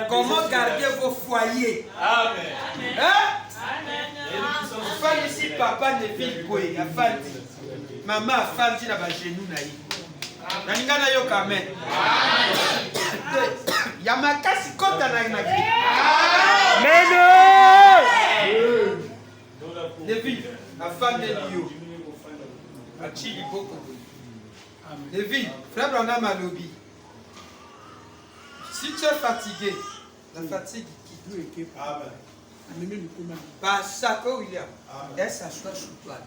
Comment garder vos foyers. Amen. Hein? Femme ici, papa ne vit quoi. Maman a fandi na ba genou na yi. Nalinga na yo quand même. Ya makasi kota na ina vie. Amen. Levi, la femme de Lio. Achili beaucoup. Levi, frère Branham a lobby. Si tu es fatigué, la fatigue quitte. Amen. Par ça que William, elle s'assoit sur toi.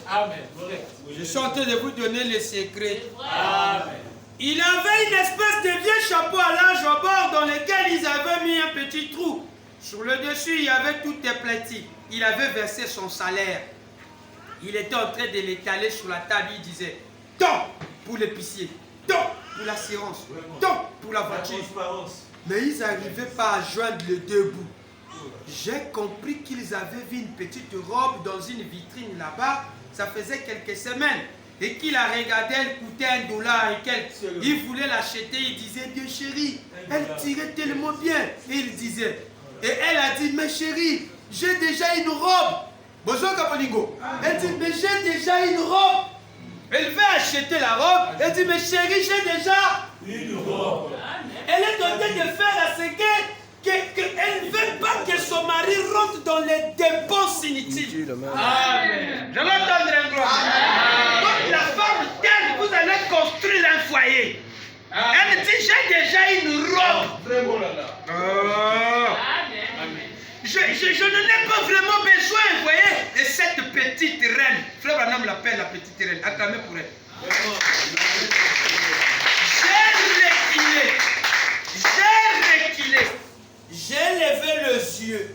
Amen. Je suis en train de vous donner les secrets. Amen. Il avait une espèce de vieux chapeau à l'âge au bord dans lequel ils avaient mis un petit trou. Sur le dessus, il y avait tout éplati. Il avait versé son salaire. Il était en train de l'étaler sur la table. Il disait, tant pour l'épicier, tant pour l'assurance, tant pour la voiture. Mais ils n'arrivaient pas à joindre les deux bouts. J'ai compris qu'ils avaient vu une petite robe dans une vitrine là-bas. Ça faisait quelques semaines. Et qu'il a regardé, elle coûtait $1 et quelques. Il voulait l'acheter, il disait, bien chérie, elle tirait tellement bien. Et il disait, et elle a dit, mais chérie, j'ai déjà une robe. Bonjour Kapolingo. Elle dit, mais j'ai déjà une robe. Elle veut acheter la robe. Elle dit, mais chérie, j'ai déjà une robe. Elle est en train de faire à ce qu'elle ne veut pas que son mari rentre dans les dépenses inutiles. Amen. Je l'entendrai un gloire. Donc la femme telle, vous allez construire un foyer. Elle dit, j'ai déjà une robe. Je n'en ai pas vraiment besoin, vous voyez. Et cette petite reine, Frère Branham l'appelle la petite reine. Acclamez pour elle. J'ai reculé. J'ai levé les yeux.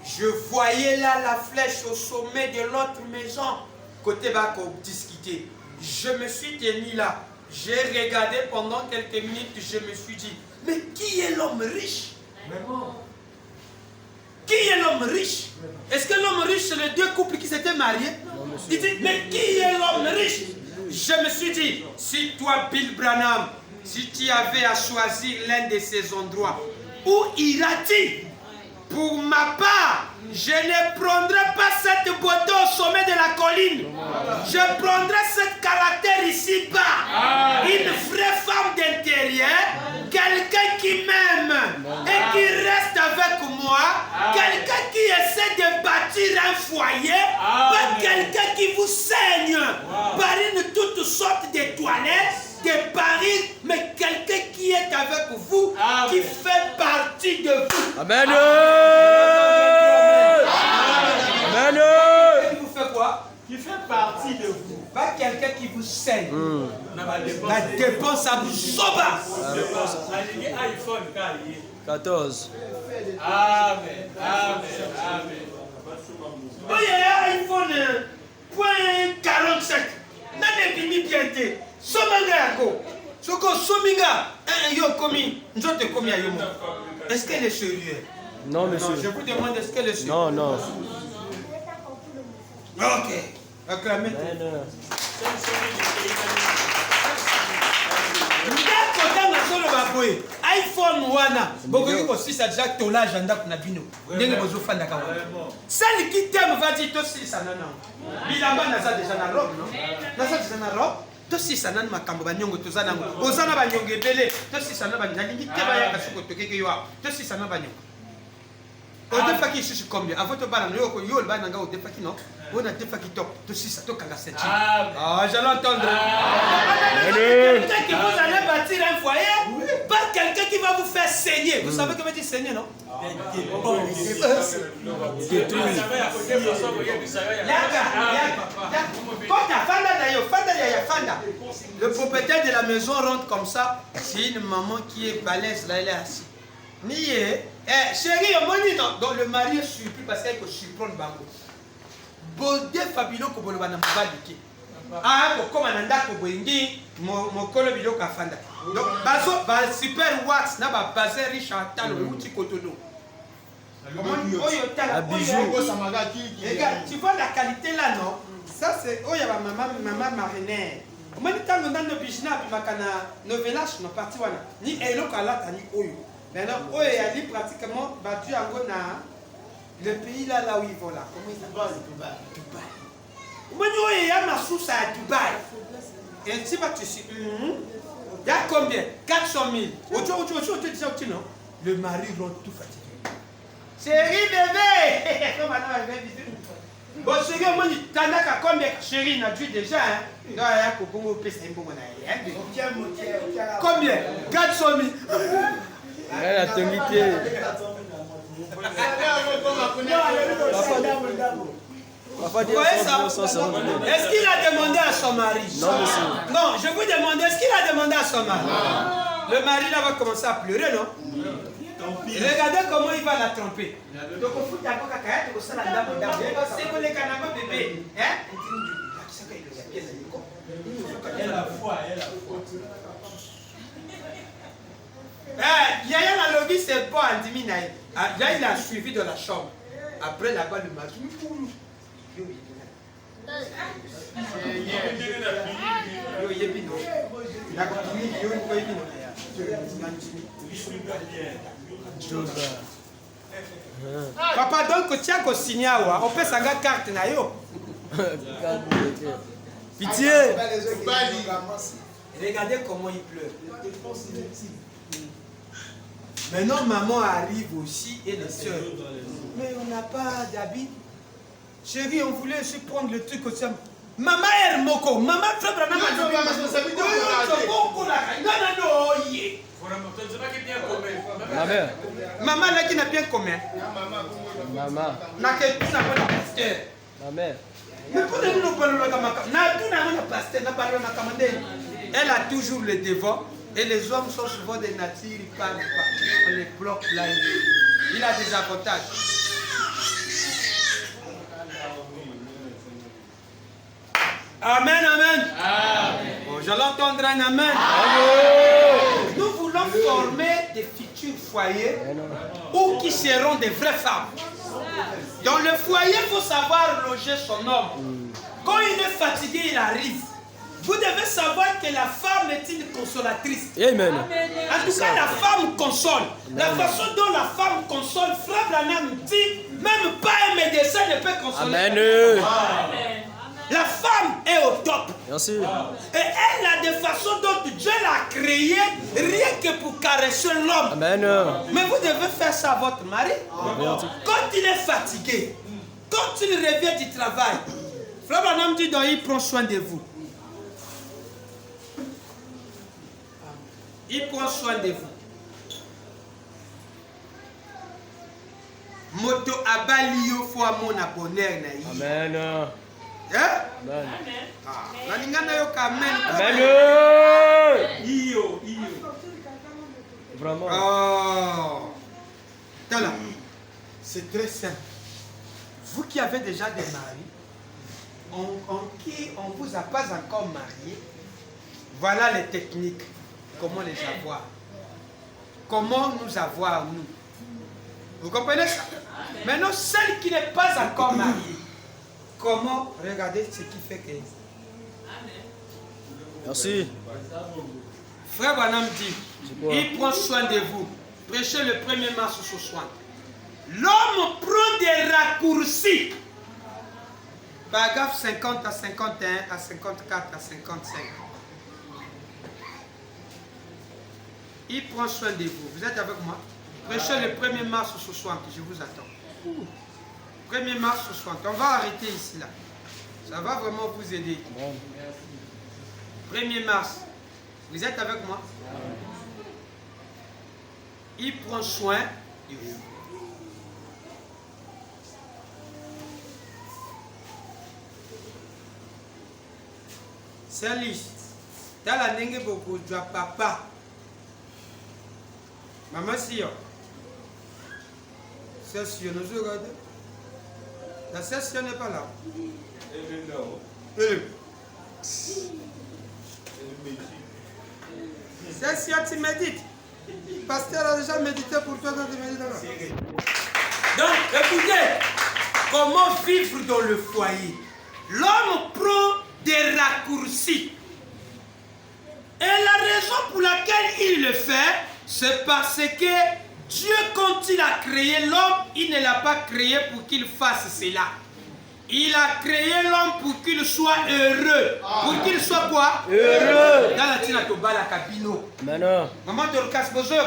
Je voyais là la flèche au sommet de l'autre maison. Côté Bako, discuter. Je me suis tenu là. J'ai regardé pendant quelques minutes. Je me suis dit, mais qui est l'homme riche? Qui est l'homme riche? Est-ce que l'homme riche, c'est les deux couples qui s'étaient mariés? Il dit, mais qui est l'homme riche? Je me suis dit, si toi, Bill Branham, si tu avais à choisir l'un de ces endroits, où iras-tu? Pour ma part, je ne prendrai pas cette beauté au sommet de la colline. Je prendrai ce caractère ici-bas. Une vraie femme d'intérieur, quelqu'un qui m'aime et qui reste avec moi, quelqu'un qui essaie de bâtir un foyer, pas quelqu'un qui vous saigne par une toute sorte de toilettes, de paris, mais quelqu'un qui est avec vous, qui fait partie de vous. Amen. Amen. Qui vous fait quoi? Qui fait partie de vous. Pas quelqu'un qui vous saigne. La dépense à vous soba. 14. Amen. Amen. Amen. Oh, il y a iPhone .47. N'a pas bimi bientôt. Somanga yako. Soko sominga. Yo komi. Njote komi ya yomo. Est-ce qu'elle est sérieuse? Non, monsieur. Non, je vous demande, est-ce qu'elle est sérieuse? Non, non. Ok. Acclamez. iPhone wana bokoki kosisa déjà tolage ndako na bino ndenge bozofanda kawa sali qui t'aime va dire tosisa nana bilamba naza déjà na robe non naza déjà na robe tosisa nana makambo banyongo toza nango ozana banyongo ebele tosisa na banyalingi te bayaka soko tokeke yo tosisa na banyongo odefaki isusu combien avant to bana yo yo le bana nga odefaki non on a defaki to tosisa to kanga senti ah je l'entendre quelqu'un qui vous allez bâtir un foyer pas quelqu'un qui va vous faire saigner. Vous savez comment dire saigner, non? Le propriétaire de la maison rentre comme ça. C'est une maman qui est balèze, là elle est assise. Chérie, on m'a dit dans le mari est surpris parce qu'elle peut surprendre Bango. Bodé Fabilo Koboloba n'a pas dit. Ah, comme un andako boingi, mon colo biloko afanda. Donc, bazo, super wax, n'a pas basé riche en tal ou outil cotonou. Tu vois la qualité là, non? Ça, c'est. Oh, il y a ma maman marinaire. Mani tango ndando bijina bimakana novelas no parti wana ni eloko alata ni oyo. Maintenant oyo ya dit pratiquement battu yango na le pays là où ils vont là. Comment il s'appelle? Dubaï. Mani oyo ya masusa à Dubaï. Et si va tu sais il y a combien? 400 000. Tu dis ça non? Le mari rentre tout fatigué. Chérie bébé. Comment madame elle vient. Bon, chérie, moi, tu as combien chérie n'a dû déjà, hein? Non, il y a combien? 400 000. Elle a limité. Est-ce qu'il a demandé à son mari? Non, monsieur. Non, je vous demande, est-ce qu'il a demandé à son mari? Le mari là va commencer à pleurer, non? Regardez comment il va la tromper. Donc, au foot, il y a un peu de dame. C'est pour les canards bébés. Elle a foi, elle a foi. Yaya la lobby, c'est pas Andimi Naï. Là, il a suivi de la chambre. Après, là-bas, le mari. Papa, donc tu as signé, on peut s'en faire carte na yo. Pitié. Regardez comment il pleure. Maintenant, maman arrive aussi et les soeurs. Mais on n'a pas d'habit. Chérie, on voulait aussi prendre le truc aussi. Maman est moko. Maman fait vraiment Ma mère. Maman là qui n'a bien commun. Maman. N'a que tout n'a pas de pasteur. Ma mère. Mais pour nous parler de pasteur, elle a toujours le devant. Et les hommes sont souvent des natures, ils ne parlent pas. On les bloque là. Il a des avantages. Amen, amen. Bon, je l'entendre un amen. Nous voulons former des futurs foyers ou qui seront des vraies femmes. Dans le foyer, il faut savoir loger son homme. Quand il est fatigué, il arrive. Vous devez savoir que la femme est une consolatrice. Amen. En tout cas, la femme console. La façon dont la femme console, Frère Branham dit, même pas un médecin ne peut consoler. Amen. La femme est au top. Merci. Et elle a des façons dont Dieu l'a créée, rien que pour caresser l'homme. Amen. Mais vous devez faire ça à votre mari. Quand il est fatigué, quand il revient du travail, Frère Branham dit, donc, il prend soin de vous. Il prend soin de vous. Moto abalio fo amona bonheur na yi. Amen. Amen. Amen. Amen. Iyo. Vraiment. Oh. Voilà. C'est très simple. Vous qui avez déjà des maris, qui on ne vous a pas encore marié, voilà les techniques. Comment les avoir? Comment nous avoir, nous? Vous comprenez ça? Maintenant, celle qui n'est pas encore mariée, comment? Regardez ce qui fait que... Merci. Frère Branham dit, il prend soin de vous. Prêchez le 1er mars ce soir. L'homme prend des raccourcis. Paragraphe 50 à 51, à 54, à 55. Il prend soin de vous. Vous êtes avec moi? Prêchez le 1er mars 60. Je vous attends. 1er mars 60. On va arrêter ici là. Ça va vraiment vous aider. 1er mars. Vous êtes avec moi? Il prend soin de vous. Salut. Dans la nengue beaucoup de papa. Maman Sion. Session, nous regardons. La session n'est pas là. Session, tu médites. Le pasteur a déjà médité pour toi dans tes méditations. Donc, écoutez, comment vivre dans le foyer? L'homme prend des raccourcis. lequel il le fait, c'est parce que Dieu, quand il a créé l'homme, il ne l'a pas créé pour qu'il fasse cela. Il a créé l'homme pour qu'il soit heureux. Pour qu'il soit quoi? Heureux. Dans la tina toba la cabino. Maintenant. Maman Dorcas bonjour.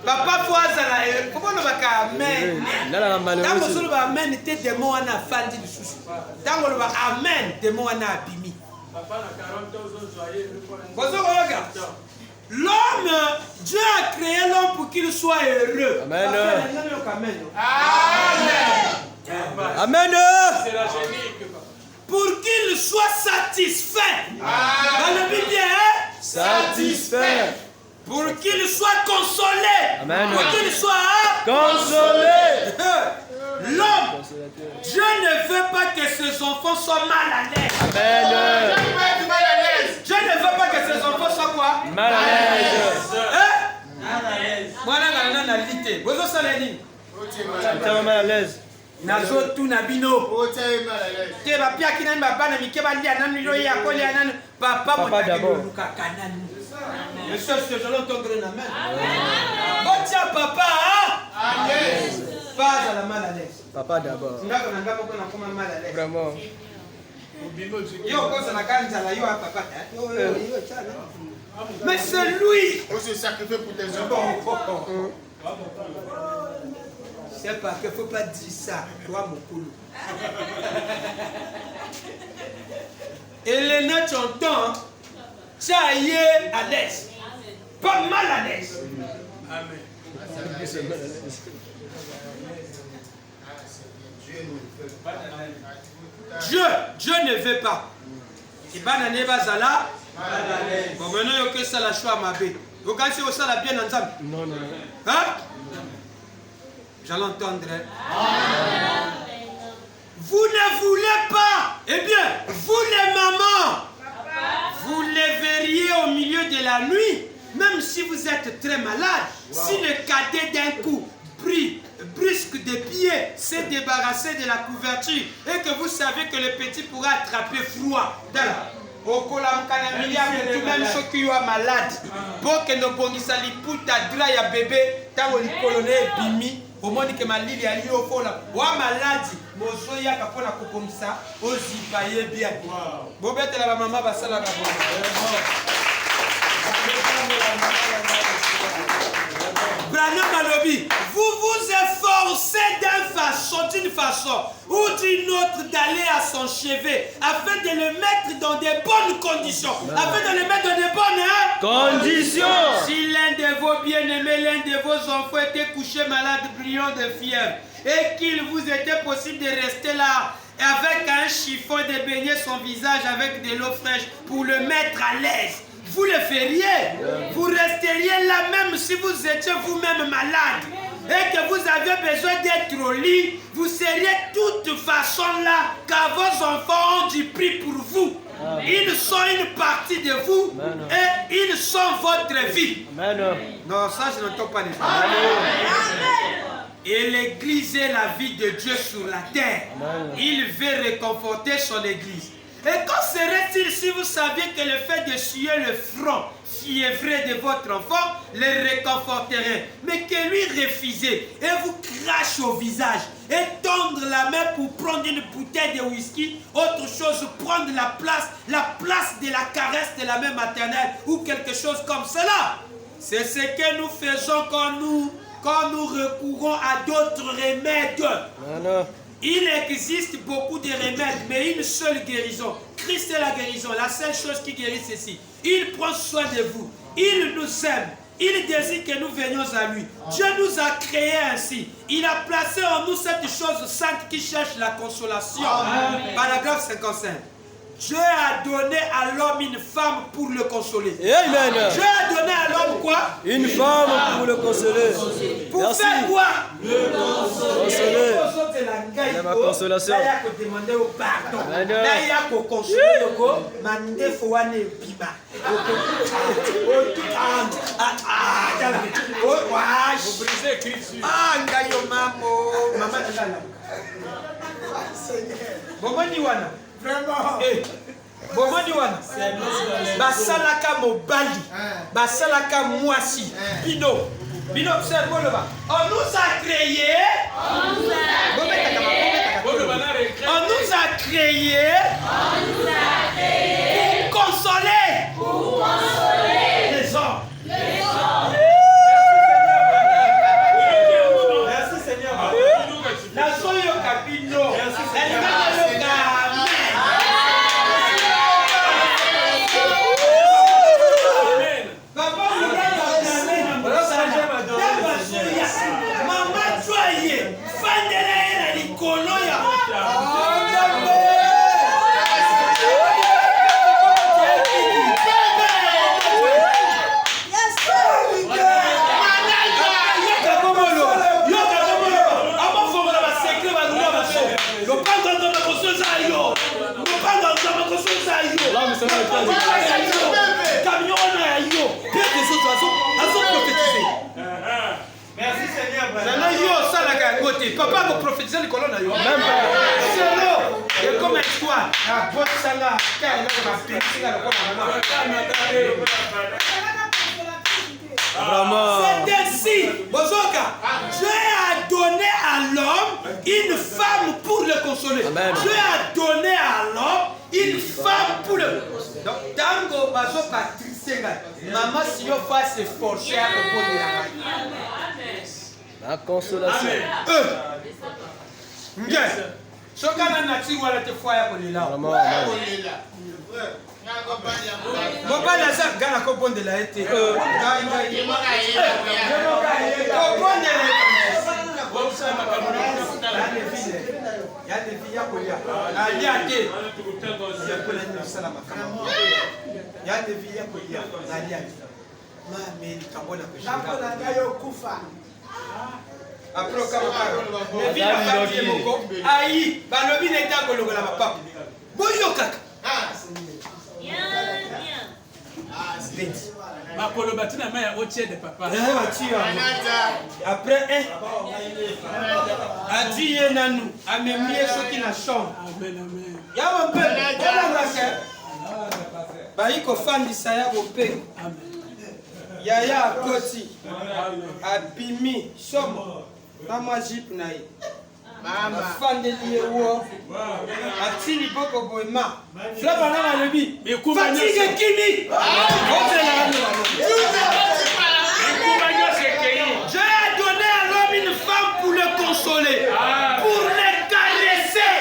Papa Foazala, comment on va amen? Tant que on va amen, t'es démon à la fin du souci. Tant qu'on va amen, démon à la bimi. Bonjour, regarde. L'homme, Dieu a créé l'homme pour qu'il soit heureux. Amen. Amen. Amen. Pour qu'il soit satisfait. Dans le Bible, satisfait. Pour qu'il soit consolé. Amen. Pour qu'il soit consolé. L'homme, Dieu ne veut pas que ses enfants soient mal à l'aise. Amen. Dieu ne veut pas que ses enfants soient quoi? Mal à l'aise. Mal à l'aise. Moi, je suis lité. Vous avez mal à l'aise. Nazo tout nabino. Te ba pia kinani ba bana mike ba lia nanu yo ya ko lia nanu papa d'abord. Monsieur je l'entendre amen. Botia papa. Amen. Pas à la mal à l'aise. Papa d'abord. Ndako na ngamo kona koma mal à l'aise. Vraiment. Yo kosa na kanja la yo papa. Mais c'est lui. On se sacrifie pour tes enfants. C'est parce qu'il ne faut pas dire ça, toi mon coulou. Elena, tu entends, tu as y à l'aise. Pas mal à l'aise. Amen. Dieu ne veut pas. Et banane bazala. Bon maintenant il y a que ça la choix ma bé. Vous pensez que ça la bien ensemble? Non non. Hein? J'allais entendre. Vous ne voulez pas. Eh bien, vous les mamans, vous les verriez au milieu de la nuit, même si vous êtes très malade. Si le cadet d'un coup brusque des pieds s'est débarrassé de la couverture et que vous savez que le petit pourra attraper froid. Même ceux qui sont malades, pour que nos bongisa liputa dra ya bébé, tant que le colonel bimi. Au moins que ma lili a lié au fond là. Wa maladi, mozo ya kapona kokomisa, ozipaye bien. Bobete la maman basala ka Branham Malobi, vous vous efforcez d'une façon ou d'une autre d'aller à son chevet afin de le mettre dans des bonnes conditions. Afin de le mettre dans des bonnes conditions. Si l'un de vos bien-aimés, l'un de vos enfants était couché malade, brillant de fièvre, et qu'il vous était possible de rester là avec un chiffon de baigner son visage avec de l'eau fraîche pour le mettre à l'aise, vous le feriez. Vous resteriez là même si vous étiez vous-même malade et que vous avez besoin d'être au lit, vous seriez de toute façon là car vos enfants ont du prix pour vous. Ils sont une partie de vous et ils sont votre vie. Non, ça je n'entends pas les gens. Et l'église est la vie de Dieu sur la terre. Il veut réconforter son église. Et qu'en serait-il si vous saviez que le fait de suer le front fiévré de votre enfant le réconforterait, mais que lui refusait et vous crache au visage et tendre la main pour prendre une bouteille de whisky, autre chose, prendre la place de la caresse de la main maternelle ou quelque chose comme cela. C'est ce que nous faisons quand nous recourons à d'autres remèdes. Il existe beaucoup de remèdes, mais une seule guérison. Christ est la guérison, la seule chose qui guérit ceci. Il prend soin de vous. Il nous aime. Il désire que nous venions à lui. Dieu nous a créés ainsi. Il a placé en nous cette chose sainte qui cherche la consolation. Paragraphe 55. Dieu a donné à l'homme une femme pour le consoler. Amen. Dieu a donné à l'homme quoi? Une femme pour le consoler. Pour Merci. faire quoi? Le consoler. Il y a ma consolation. Il y a que demander au pardon. Il y a que consoler. Mandé fouane bima. Vous brisez Christ. Ah, ngayo mamo. Maman est là. Comment dit Wana? Vraiment. bomoni wana basalaka mobali basalaka mwasi bino c'est boloba on nous a créé on nous a créé pour consoler les hommes. Merci Seigneur. La soyo capino. Merci Seigneur. Papa vous prophétiser les colonnes. Même pas. C'est comme une histoire. C'est ainsi. Bozoka. Dieu a donné à l'homme une femme pour le consoler. Dieu a donné à l'homme une femme pour le consoler. Donc, tango bazoka trisenga. Maman si yo fasse forcer à le bon de la la consolation. Yes. Sokana nati wala te foya ko lila. Mobali aza gana ko bonde la ete. Ko bonde la ete. Ya de via ko ya. Ali ate. Ya ko la ni sala makama. Ya de via ko ya. Ali ate. Ma me kabona ko shika. Kabona ngayo kufa. Après le vin a fait moko aïe balobi neta kologola papa boyo kaka bien ma kolobati na ma ya otie de papa après a dit nanu amemie soki na chambre amen amen ya mpe bona ngaka ba iko fandisa ya bope yaya akoti abimi somo Mama jip na ye. Mama fandeli ye wo. Atili boko boema. Flaba na lebi. Fatigue kimi. Dieu a donné à l'homme une femme pour le consoler, pour le caresser.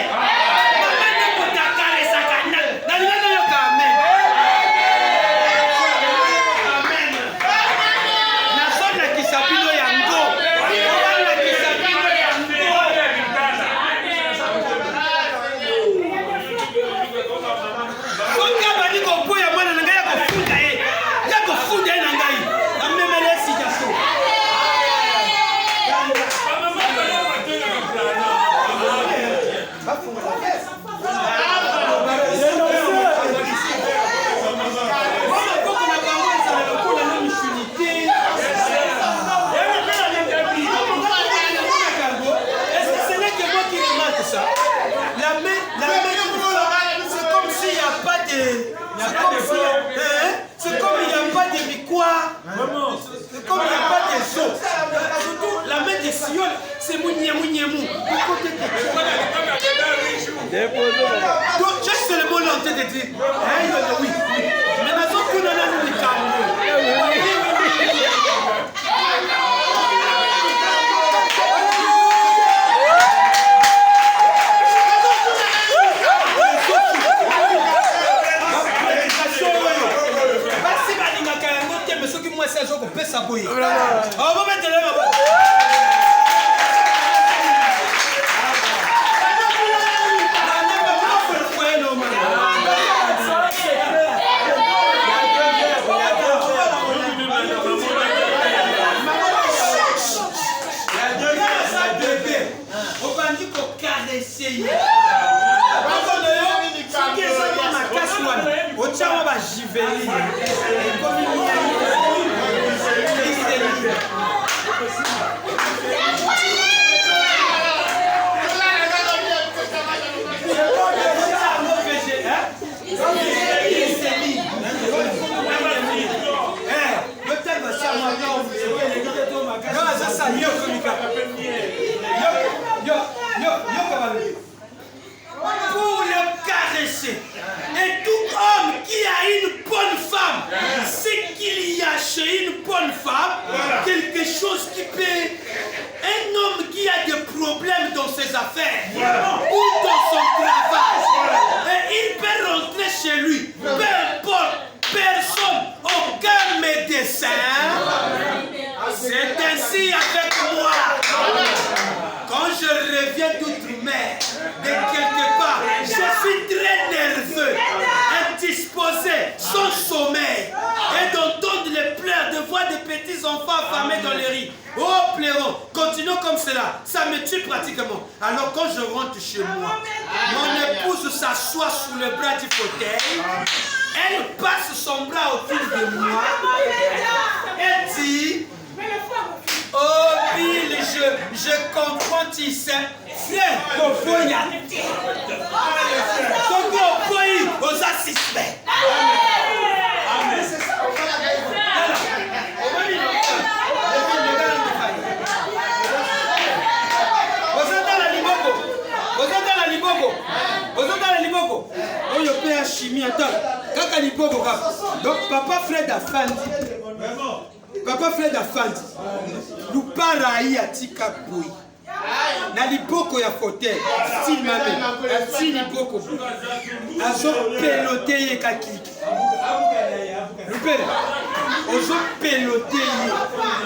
C'est comme il n'y a pas de victoire. C'est comme il n'y a pas de choses. Surtout la main des sioles, c'est mouniemou. Donc j'ai seulement l'entrée de dire oui. Mais nous avons qu'on a nous pesa boy. On va mettre là. On va dire qu'on caresser. est saint. C'est ainsi avec moi. Quand je reviens d'outre-mer, de quelque part, je suis très nerveux, indisposé, sans sommeil, et d'entendre les pleurs de voir des petits enfants affamés dans les riz. Oh, pleurons, continuons comme cela, ça me tue pratiquement. Alors quand je rentre chez moi, mon épouse s'assoit sous le bras du fauteuil, elle passe son bras autour de moi, elle dit... Oh Bill, je comprends, tu sais. Frère, Kofoy a dit. Kofoy aux assistants. Amen. C'est ça. Donc papa Fred a fandi. Papa Fred a fandi. Luparaï a tika boui. Na liboko ya fauteuil. Style mame. Style liboko. Azo pelote ye kakiki. Lupere. Ozo pelote ye.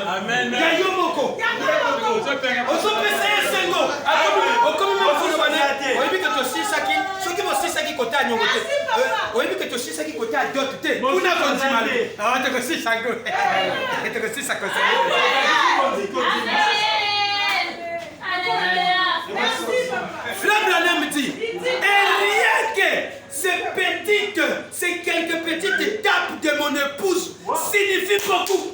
Amen. Gayo moko. Ozo pesa ye sengo. Okomi mo fulu wana. Oyebi ke to sisaki. Soki mo sisaki kota nyongote. Oyebi ke to sisaki kota dot te. Kuna kontima le. Ah, te ko sisako. Te ko sisako. Frère Branham dit, et rien que ces quelques petites étapes de mon épouse signifient beaucoup.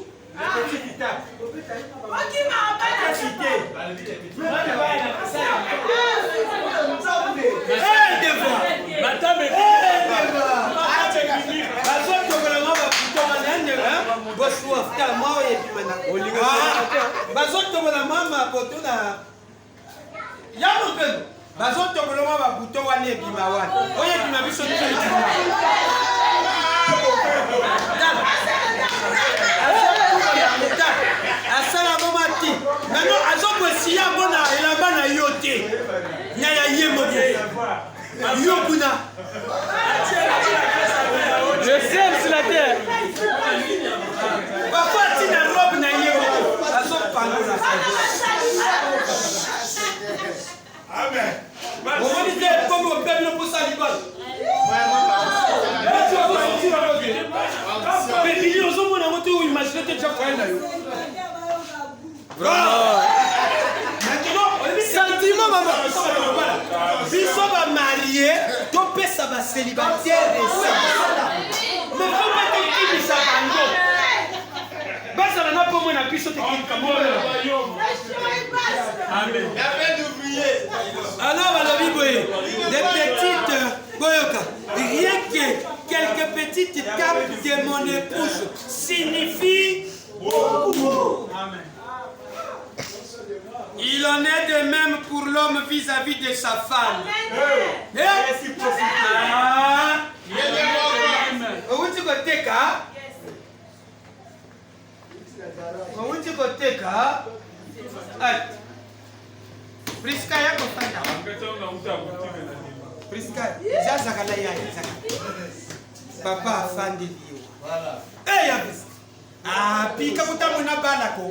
Je sème sur la terre. Amen. Sentiment, maman. Biso va marier, ton père ça va célibataire et ça. Mais faut pas te dire ça bango. Basa na pas moi na biso te dire comme Amen. Alors la Bible, des petites boyoka, rien que quelques petites étapes de mon épouse signifie beaucoup. Amen. Il en est de même pour l'homme vis-à-vis de sa femme. Papa a fandi ah, puis quand vous avez un balako,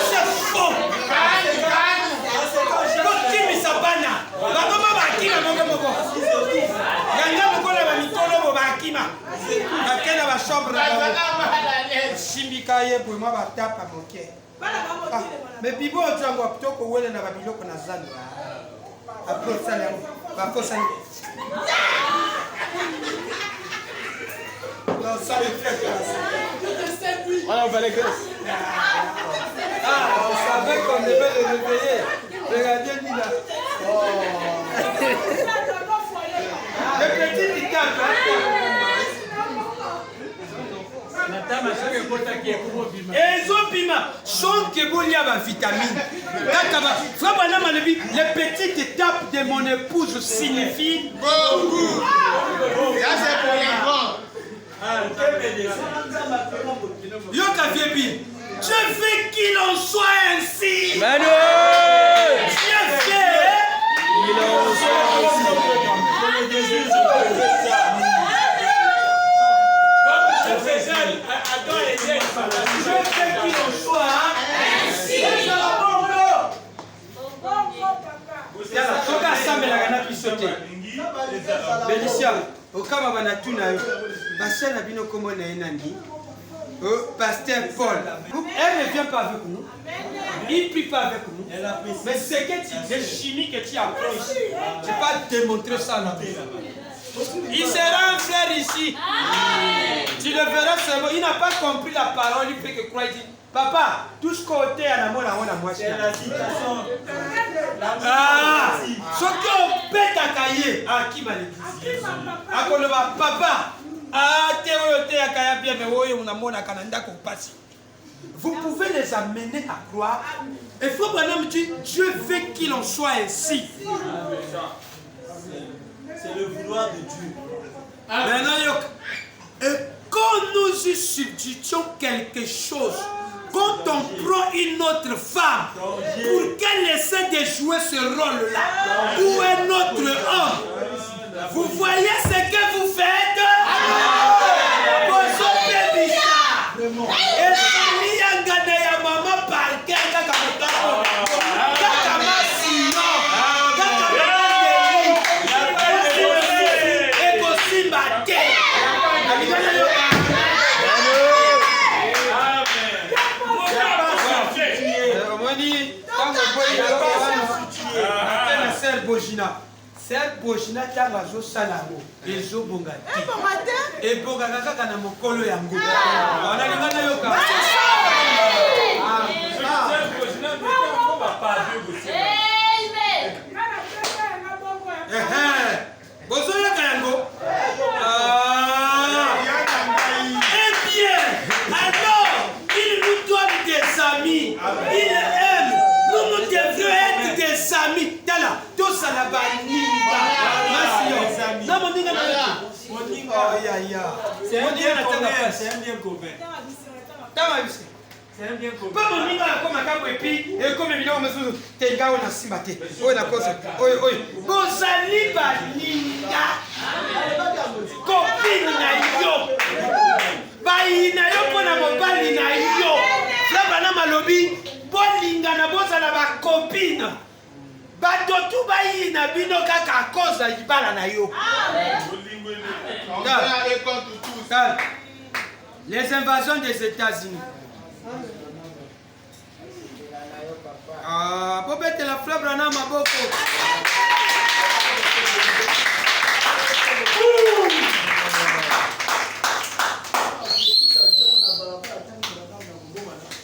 c'est faux. Continue sa bana. Maman bakima mongo mongo. Yanga mongo la mitolo mo bakima. Nakela ba chambre la. Shimbika ye pour moi ba tapa moke. Mais bibo twango aptoko wele na babiloko na zando. Après ça là, ba kosa ni. Non, ça le fait grâce. On va les grâces. Ah, on savait qu'on devait le réveiller. Regardez, lui là. Oh. Le petit Itac. Et ils ont pima. Son que bon, il y a ma vitamine. Les petites étapes de mon épouse signifient beaucoup. Yoka Viebi, je veux qu'il en soit ainsi. Manuel, Dieu fait il en soit ainsi. Comme je faisais Adam et Ève, Je fais qu'il en soit ainsi. Soka asambelaka na biso te. Benicia, okama banatuna yo. Basel na bino kombo na ye nani? Pasteur Paul. Elle ne vient pas avec nous. Il ne prie pas avec nous. Mais ce que tu dis, chimie que tu apprends ici, je vais pas démontrer ça là-bas. Il sera un frère ici. Tu le verras seulement. Il n'a pas compris la parole. Il fait que croire. Il dit, papa, tout ce côté à la mort, c'est la citation. Ah, ce qu'on pète à cahier. Ah, qui m'a dit? Ah, papa. Ah, vous pouvez les amener à croire. Et il faut vraiment dire, Dieu veut qu'il en soit ainsi. C'est le vouloir de Dieu. Maintenant, quand nous y substituons quelque chose, quand on prend une autre femme pour qu'elle essaie de jouer ce rôle-là, ou un autre homme, vous voyez ce que vous faites? Cette Bojina Tangazo Salamo, Ezo Bongati. Et Bongaka na mokolo yango. On a lingana yoka. Bozo yoka yango. Eh bien, alors, il nous donne des amis. Il aime. Nous devrions être des amis. Tala, tous à la banni. C'est un bien commun. C'est un bien commun. Pas mon ninga comme un capo et puis et comme évidemment monsieur tenga on a simbaté. Oh la cause. Oi oi. Bozali baninga. Copine na yo. Bai na yo pona mobali na yo. Là bana malobi bolinga na bozala ba copine. Bato tout bayi na bino kaka cause ibala na yo. Les invasions des États-Unis. Ah, pour mettre la fleur dans ma boko.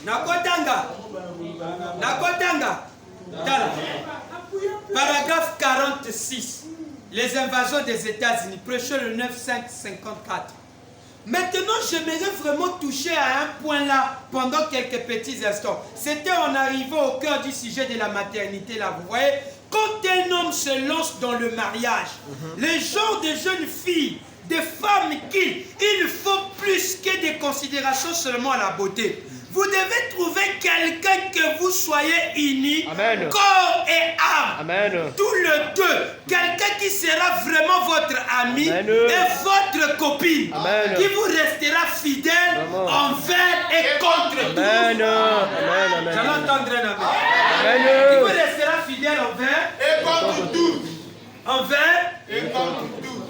Nakotanga. Paragraphe 46. Les invasions des États-Unis, prêché le 9/5/54. Maintenant, j'aimerais vraiment toucher à un point là pendant quelques petits instants. C'était en arrivant au cœur du sujet de la maternité là, vous voyez. Quand un homme se lance dans le mariage, les genres de jeunes filles, des femmes il faut plus que des considérations seulement à la beauté. Vous devez trouver quelqu'un que vous soyez unis, corps et âme. Amen. Tous les deux. Quelqu'un qui sera vraiment votre ami et votre copine. Amen. Qui vous restera fidèle envers et contre tous. J'allais entendre un amen. Qui vous restera fidèle envers et contre tous. Envers et contre tous.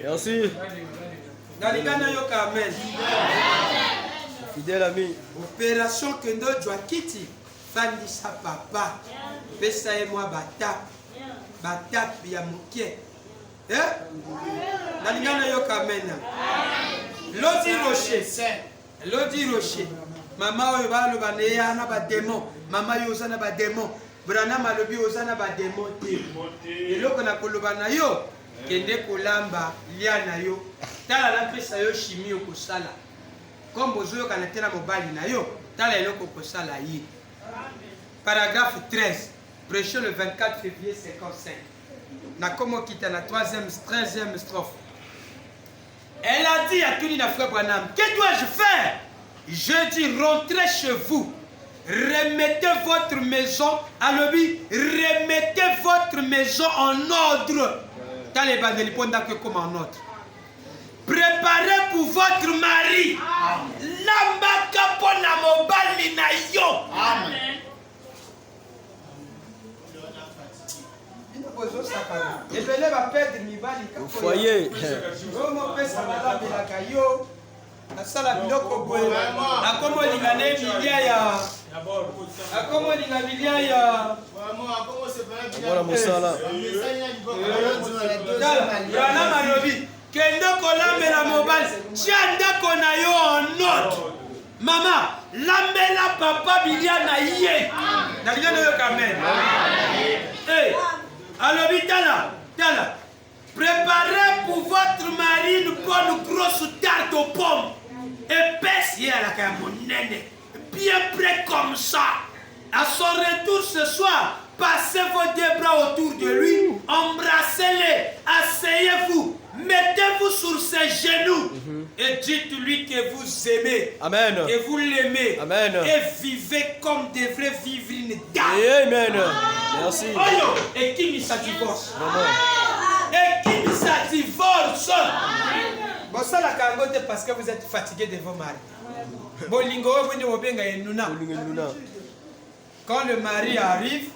Merci. Amen. Fidèle ami. Opération Kendo Joakiti. Fandisa papa. Pesa et moi batap. Batap ya mokie. Nalingana yoka amen. Lodi Rocher. Mama oyo balo baneya na ba démon. Mama yo osana ba démon. Brana malobi osana ba démon te. Eloko na koloba na yo. Kende kolamba liana yo. Tala la pesa yo chimie okosala. Comme bozo kana tena mobali na yo, tala eloko okosala yi. Paragraphe 13, prêché le 24 février 55. Na komo kita la 13e strophe. Elle a dit à Tuni na frère Branham, que dois-je faire? Je dis rentrez chez vous. Remettez votre maison à l'objet, remettez votre maison en ordre. Tala ebandeli ponda que comme en ordre. Préparez pour votre mari. Au foyer. Voilà mon sala. Kendo kolambela mobile, tianda kona yo en note. Mama, lambela papa bilia na ye. Na bilia na yo kamen. Hey, alors tala, tala. Préparez pour votre mari une bonne grosse tarte aux pommes. Épaisse, y a la camonène. Bien près comme ça. À son retour ce soir, passez vos deux bras autour de lui, embrassez-les, asseyez-vous, mettez-vous sur ses genoux et dites-lui que vous aimez. Amen. Que vous l'aimez. Amen. Et vivez comme devrait vivre une dame. Amen. Merci. Oh, et qui ça divorce? Et qui ça divorce? Bon, ça la kangote parce que vous êtes fatigué de vos maris. Bolingo, vous quand le mari arrive,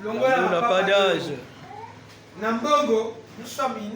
on n'a pas d'âge. Nambongo, nous sommes unis.